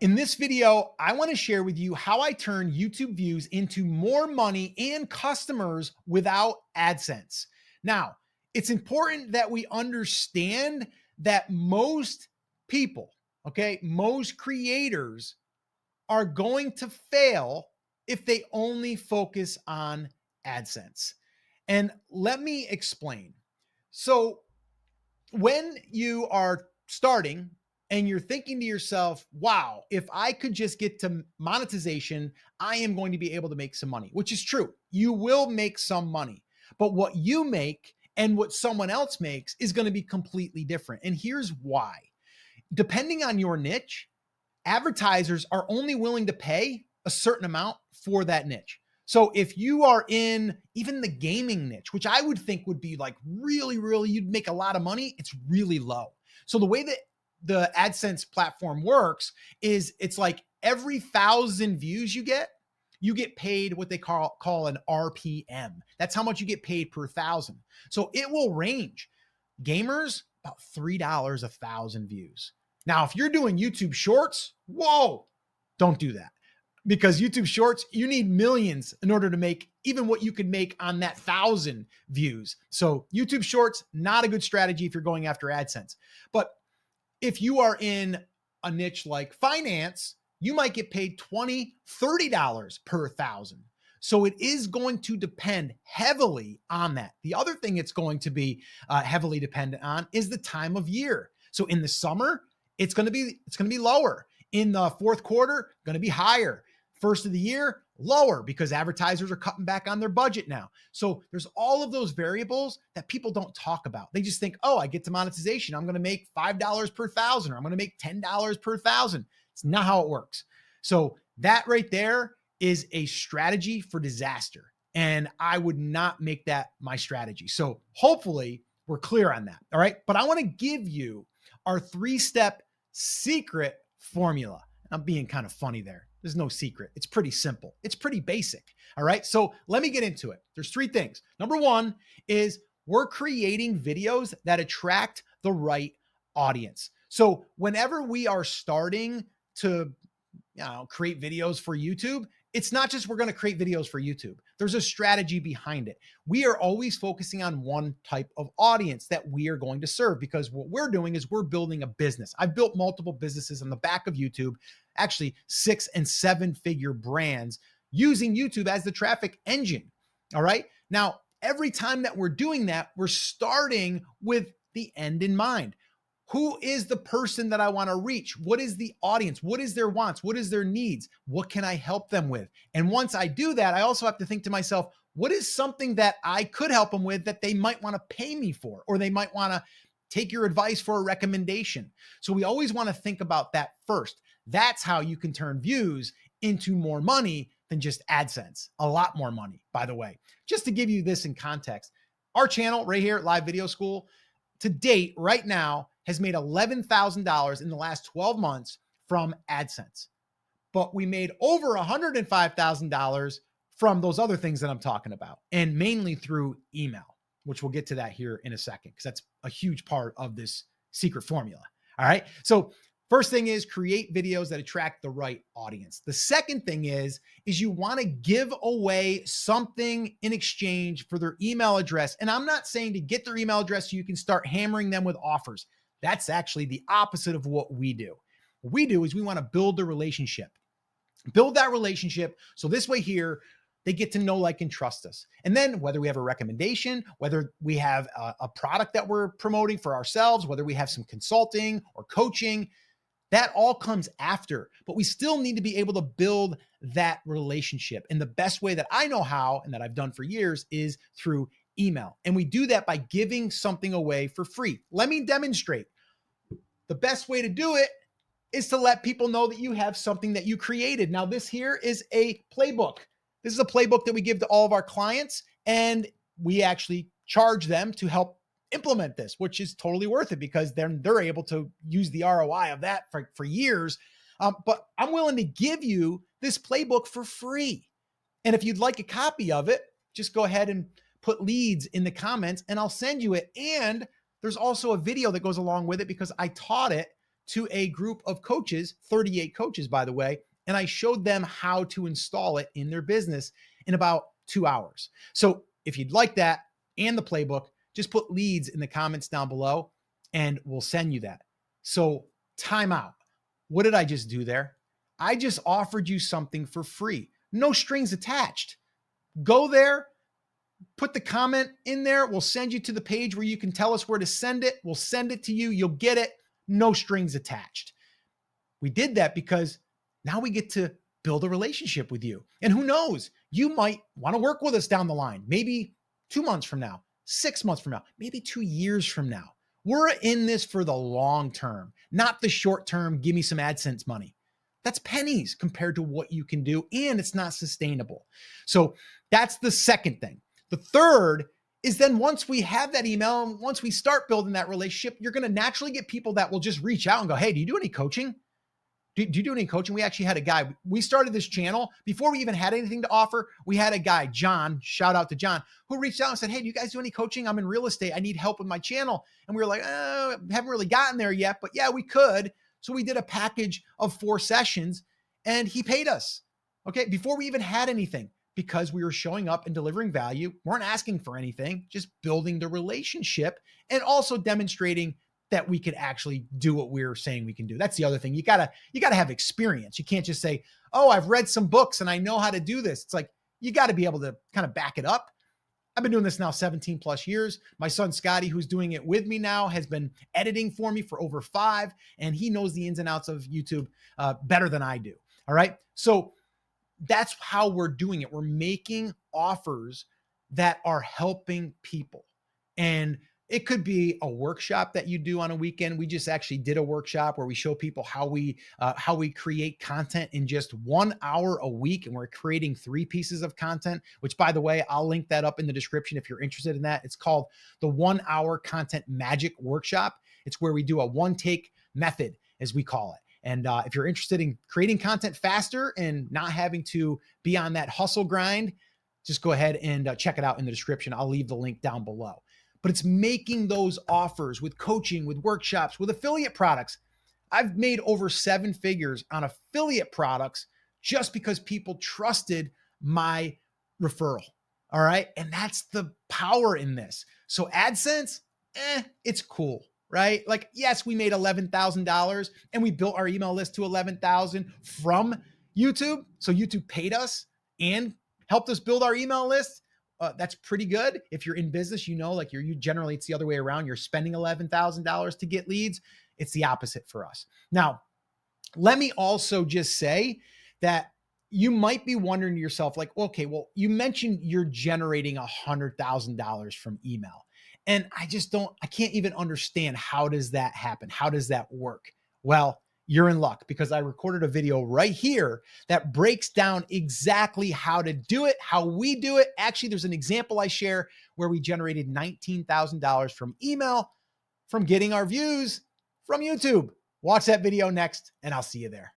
In this video, I want to share with you how I turn YouTube views into more money and customers without AdSense. Now, it's important that we understand that most people, most creators are going to fail if they only focus on AdSense. And let me explain. So, when you are starting and you're thinking to yourself, wow, if I could just get to monetization, I am going to be able to make some money, which is true. You will make some money, but what you make and what someone else makes is going to be completely different. And here's why. Depending on your niche, advertisers are only willing to pay a certain amount for that niche. So if you are in even the gaming niche, which I would think would be like really, you'd make a lot of money, it's really low. So the way that the AdSense platform works is it's like every 1,000 views you get paid what they call an RPM. That's how much you get paid per 1,000. So it will range. Gamers, about $3 1,000 views. Now, if you're doing YouTube shorts, whoa, don't do that. Because YouTube shorts, you need millions in order to make even what you could make on that 1,000 views. So YouTube shorts, not a good strategy if you're going after AdSense. But if you are in a niche like finance, you might get paid $20, $30 per 1,000. So it is going to depend heavily on that. The other thing it's going to be heavily dependent on is the time of year. So in the summer, it's going to be lower. In the fourth quarter, going to be higher. First of the year, lower because advertisers are cutting back on their budget now. So there's all of those variables that people don't talk about. They just think, oh, I get to monetization. I'm going to make $5 per 1,000, or I'm going to make $10 per 1,000. It's not how it works. So that right there is a strategy for disaster. And I would not make that my strategy. So hopefully we're clear on that. All right. But I want to give you our 3-step secret formula. I'm being kind of funny there. There's no secret. It's pretty simple. It's pretty basic. All right. So let me get into it. There's 3 things. Number 1 is we're creating videos that attract the right audience. So whenever we are starting to create videos for YouTube, it's not just we're going to create videos for YouTube. There's a strategy behind it. We are always focusing on one type of audience that we are going to serve, because what we're doing is we're building a business. I've built multiple businesses on the back of YouTube, actually 6- and 7-figure brands using YouTube as the traffic engine. All right. Now, every time that we're doing that, we're starting with the end in mind. Who is the person that I want to reach? What is the audience? What is their wants? What is their needs? What can I help them with? And once I do that, I also have to think to myself, what is something that I could help them with that they might want to pay me for, or they might want to take your advice for a recommendation? So we always want to think about that first. That's how you can turn views into more money than just AdSense. A lot more money, by the way. Just to give you this in context, our channel right here at Live Video School, to date, right now, has made $11,000 in the last 12 months from AdSense. But we made over $105,000 from those other things that I'm talking about, and mainly through email, which we'll get to that here in a second, because that's a huge part of this secret formula. All right. So first thing is create videos that attract the right audience. The second thing is you want to give away something in exchange for their email address. And I'm not saying to get their email address so you can start hammering them with offers. That's actually the opposite of what we do. What we do is we want to build the relationship. Build that relationship. So this way here, they get to know, like, and trust us. And then whether we have a recommendation, whether we have a product that we're promoting for ourselves, whether we have some consulting or coaching, that all comes after. But we still need to be able to build that relationship. And the best way that I know how, and that I've done for years, is through email. And we do that by giving something away for free. Let me demonstrate. The best way to do it is to let people know that you have something that you created. Now, this here is a playbook. This is a playbook that we give to all of our clients, and we actually charge them to help implement this, which is totally worth it, because then they're able to use the ROI of that for years. But I'm willing to give you this playbook for free. And if you'd like a copy of it, just go ahead and put leads in the comments and I'll send you it. And there's also a video that goes along with it, because I taught it to a group of coaches, 38 coaches, by the way, and I showed them how to install it in their business in about 2 hours. So if you'd like that and the playbook, just put leads in the comments down below and we'll send you that. So time out. What did I just do there? I just offered you something for free. No strings attached. Go there, put the comment in there. We'll send you to the page where you can tell us where to send it. We'll send it to you. You'll get it. No strings attached. We did that because now we get to build a relationship with you. And who knows, you might want to work with us down the line, maybe 2 months from now, 6 months from now, maybe 2 years from now. We're in this for the long term, not the short term, give me some AdSense money. That's pennies compared to what you can do, and it's not sustainable. So that's the second thing. The third is then once we have that email, and once we start building that relationship, you're going to naturally get people that will just reach out and go, hey, do you do any coaching? Do you do any coaching? We actually had a guy, we started this channel before we even had anything to offer. We had a guy, John, shout out to John, who reached out and said, hey, do you guys do any coaching? I'm in real estate. I need help with my channel. And we were like, haven't really gotten there yet, but yeah, we could. So we did a package of 4 sessions and he paid us. Okay. Before we even had anything, because we were showing up and delivering value, weren't asking for anything, just building the relationship and also demonstrating that we could actually do what we're saying we can do. That's the other thing. You gotta have experience. You can't just say, oh, I've read some books and I know how to do this. It's like, you got to be able to kind of back it up. I've been doing this now 17 plus years. My son, Scotty, who's doing it with me now, has been editing for me for over 5, and he knows the ins and outs of YouTube better than I do. All right. So that's how we're doing it. We're making offers that are helping people. And it could be a workshop that you do on a weekend. We just actually did a workshop where we show people how we create content in just 1 hour a week. And we're creating 3 pieces of content, which, by the way, I'll link that up in the description if you're interested in that. It's called the 1 hour content magic workshop. It's where we do a 1 take method, as we call it. And if you're interested in creating content faster and not having to be on that hustle grind, just go ahead and check it out in the description. I'll leave the link down below. But it's making those offers with coaching, with workshops, with affiliate products. I've made over 7 figures on affiliate products just because people trusted my referral. All right. And that's the power in this. So AdSense, it's cool, right? Like, yes, we made $11,000 and we built our email list to 11,000 from YouTube. So YouTube paid us and helped us build our email list. That's pretty good. If you're in business, you know, like you generally, it's the other way around. You're spending $11,000 to get leads. It's the opposite for us. Now, let me also just say that you might be wondering to yourself, like, okay, well, you mentioned you're generating $100,000 from email. And I can't even understand, how does that happen? How does that work? Well, you're in luck, because I recorded a video right here that breaks down exactly how to do it, how we do it. Actually, there's an example I share where we generated $19,000 from email from getting our views from YouTube. Watch that video next, and I'll see you there.